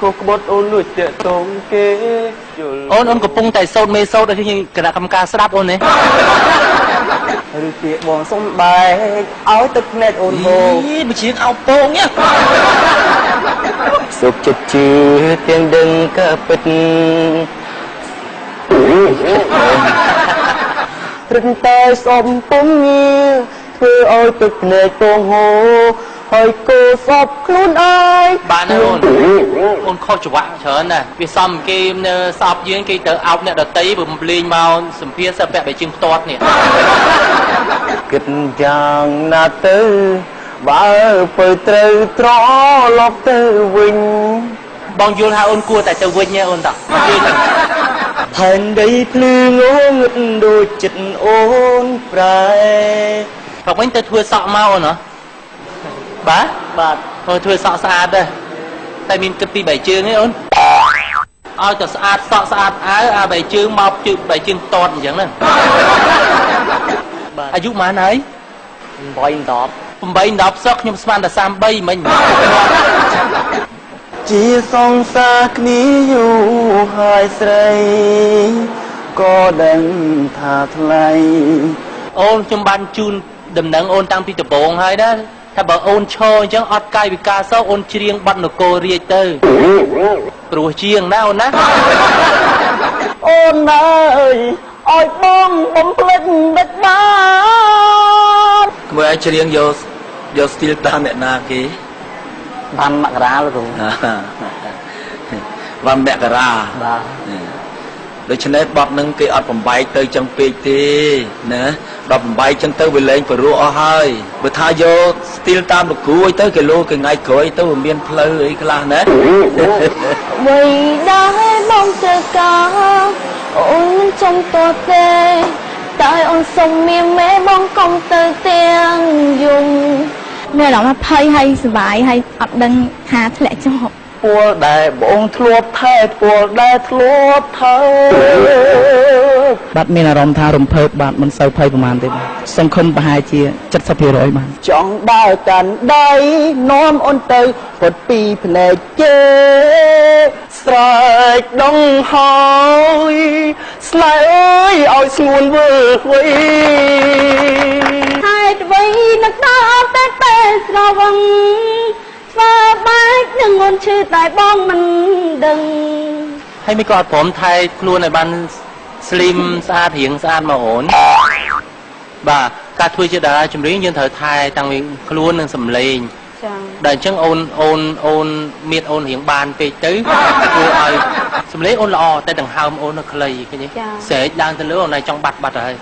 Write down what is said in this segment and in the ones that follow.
ខុសក្បត់អូនលួចតាក់ទងគេអូនកំពុងតែសោតមេសោតឲ្យគណៈកម្មការស្ដាប់អូននេះឬពាក្យបងសុំបែកឲ្យទឹកភ្នែកអូនហូរបើជាងអោបពងញ៉ាសុខចិត្តជឿទាំងដឹងក៏ពិតត្រឹមតែសំពុំងារធ្វើឲ្យទឹកភ្នែកពងហូរហើយគោសពខ្លួនអើយបានអូនខុសច្រវាក់ច្រើនណាស់វាសំគេនៅសពយើងគេទៅអោបអ្នកដតីបំភ្លេងមកសម្ភារសិពាក់បែជាងផ្ទាត់នេះគិតយ៉ាងណាទៅបើទៅត្រូវត្រឡប់ទៅវិញបងយល់ថាអូនគួរតែទៅវិញទេអូនតាផែនដីភ្លឺងងឹតដូចចិត្តអូនប្រែប្រវិញទៅធ្វើសក់មកអូនហ៎បាទធ្វើសក់ស្អាតដែរតែមានគិតពីបែជើងទេអូនឲ្យតែស្អាតសក់ស្អាតអាវអាបែជើងមកជើងបែជើងតតអញ្ចឹងណាអាយុប៉ុន្មានហើយ8 10សក់ខ្ញុំស្មានតែ33មិញជាសង្សារគ្នាយូរហើយស្រីក៏ដឹងថាថ្លៃអូនខ្ញុំបានជូនដំណឹងអូនតាំងពីដំបូងហើយណាថាបើអូនឈរអញ្ចឹងអត់កាយវិការសោកអូនច្រៀងបាត់នគររាជទៅព្រោះជាងណាអូនណាអូនអើយឲ្យបងបំភ្លេចដឹកបានគួរឲ្យច្រៀងយកស្ទីលតាមអ្នកណាគេបានមករាលោកគ្រូបានមករាបាទដូច្នេះបទនឹងគេអត់បំបែកទៅចឹងពេកទេណាដល់បំបែកចឹងទៅវាលែងព្រោះអស់ហើយបើថាយកស្ទីលតាមលោកគ្រូឲ្យទៅគេលោគេថ្ងៃក្រោយទៅវាមានផ្លូវអីខ្លះណាវ័យដែរបងត្រូវការអូនមិនចង់តទេតែអូនសុំមានមេបងកុំទៅទាំងយំមានអារម្មណ៍ថាភ័យហើយសុបាយហើយអត់ដឹងថាធ្លាក់ចុះពួលដែលបងធ្លាប់ថែពួលដែលធ្លាប់ថើបាទមានអារម្មណ៍ថារំភើបបាទមិនសូវភ័យប្រហែលទេសង្ឃឹមប្រហែលជា 70% បាទចង់ដើរកាន់ដៃនាំអូនទៅផុតពីភ្នែកគេស្រែកដងហើយស្លែអើយឲ្យស្ងួនវើវៃហេតុអ្វីនឹកដល់តែស្រវឹងស្វាបែកនឹងអូនឈឺតែបងមិនដឹងហើយមិនក៏អត់ព្រមថែខ្លួនឲ្យបានស្លីមស្អាតរៀងស្អាតមកអូនបាទការធ្វើជាតារាចម្រៀងយើងត្រូវថែតាំងពីខ្លួននិងសម្លេងចា៎ដែលអញ្ចឹងអូនមានអូនរៀងបានពេកទៅធ្វើឲ្យសម្លេងអូនល្អតែដង្ហើមអូននៅខ្លីឃើញទេស្រែកឡើងទៅលើអូនឯងចង់បាត់ហើយ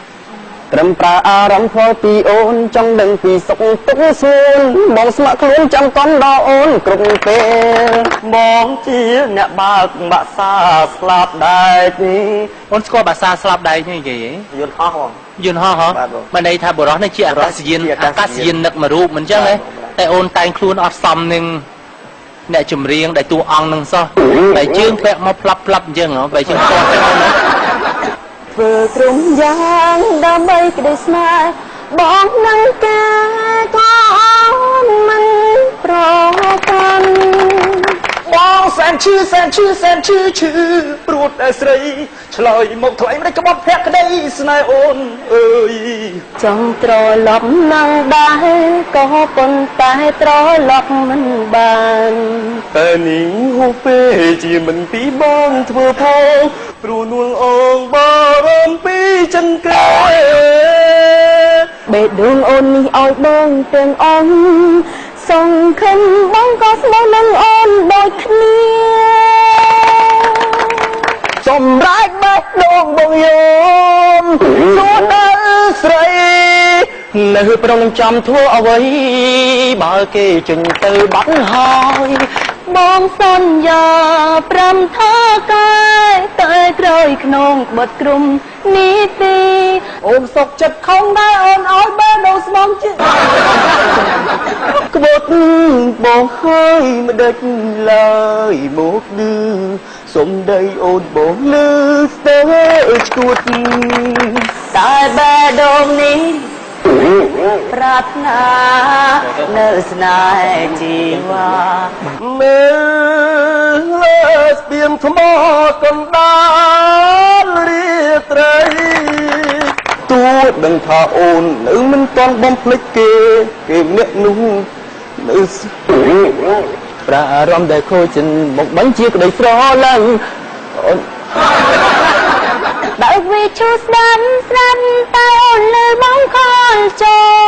ត្រឹមប្រើអារម្មណ៍ផលពីអូនចង់ដឹងពីសុខទុក្ខស្រួលបងស្ម័គ្រខ្លួនចាំកន់ដល់អូនគ្រប់ពេលបងជាអ្នកបើកបាក់សាស្លាប់ដែកអូនស្គាល់បាក់សាស្លាប់ដែកនេះគេយន្តហោះយន្តហោះហ៎បានន័យថាបុរសនេះជាអាកាសយាននឹកមួយរូបមិនអញ្ចឹងទេតែអូនតែងខ្លួនអត់សមនឹងអ្នកចម្រៀងដែលតួអង្គនឹងសោះតែជើងពាក់មកផ្លាប់អញ្ចឹងហ៎បែរជាគាត់ទៅអូនណាធ្វើក្រុមយ៉ាងដើម្បីក្តីស្នេហ៍បងនឹងការក៏អូនមិនប្រកាន់បងសែនឈឺព្រួតតែស្រីឆ្លើយមកថ្លៃមិនក្បត់ភក្តីស្នេហ៍អូនអើយចង់ត្រឡប់នឹងដែរក៏ប៉ុន្តែត្រឡប់មិនបានតែនេះហូបពេលជាមិនពីបងធ្វើផងព្រោះនួលអងបារម្ភពីចិនក្រែបេះដូងអូននេះឲ្យបងទាំងអង្គសង្ឃឹមបងក៏ស្មោះនឹងអូនដូចគ្នាសម្រាប់បេះដូងបងយមនួនដល់ស្រីនៅប្រងចាំធ្វើអ្វីបើគេចេញទៅបាត់ហើយបងសន្យា5ថាកាយតែក្រោយក្នុងក្បត់ក្រុមនេះទីអូនសុកចិត្តខំដែរអូនឲ្យបេះដូងស្មងជិះក្បត់បងហើយមិនដេចឡើយមកឌឺសុំដីអូនបងលឺស្ទើរឈួតតែបេះដូងនេះប្រាថ្នានៅស្នេហ៍ជីវ៉ាមើល បៀមថ្មកណ្ដាលរាត្រីទួដឹងថាអូននៅមិនទាន់បំភ្លេចគេម្នាក់នោះនៅប្រារម្ភដែលខូចចិនមកបញ្ជាក្តីស្រឡាញ់អូនបើវាឈូស្ដាំស្ដាំតែអូនលើបងខលចូល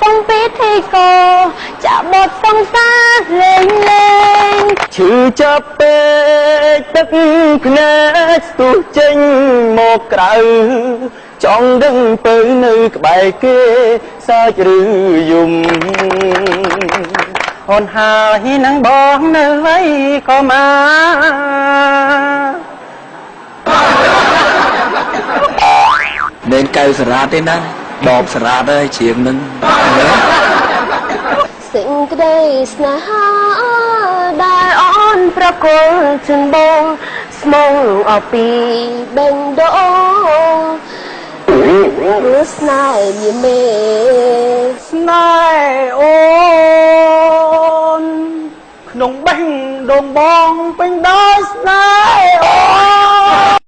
សុំពីធីកោចាបត់សង្សារលេងលេងឈឺចាប់ពេកទឹកភ្នែកស្ទុះចេញមកក្រៅចង់ដឹងទៅនៅក្បែរគេសាច់ឬយំអូនហើយនឹងបងនៅໄວក៏មកមែនកៅសារ៉ាទេណាដបសារ៉ាដែរជ្រៀងនឹងសេចក្តីស្នេហាដែលអូនប្រគល់ជូនបងស្មងអពីបេងដូងព្រោះស្នេហ៍មានមេស្នេហ៍អូនក្នុងបេះដូងបងពេញដោយស្នេហ៍អូន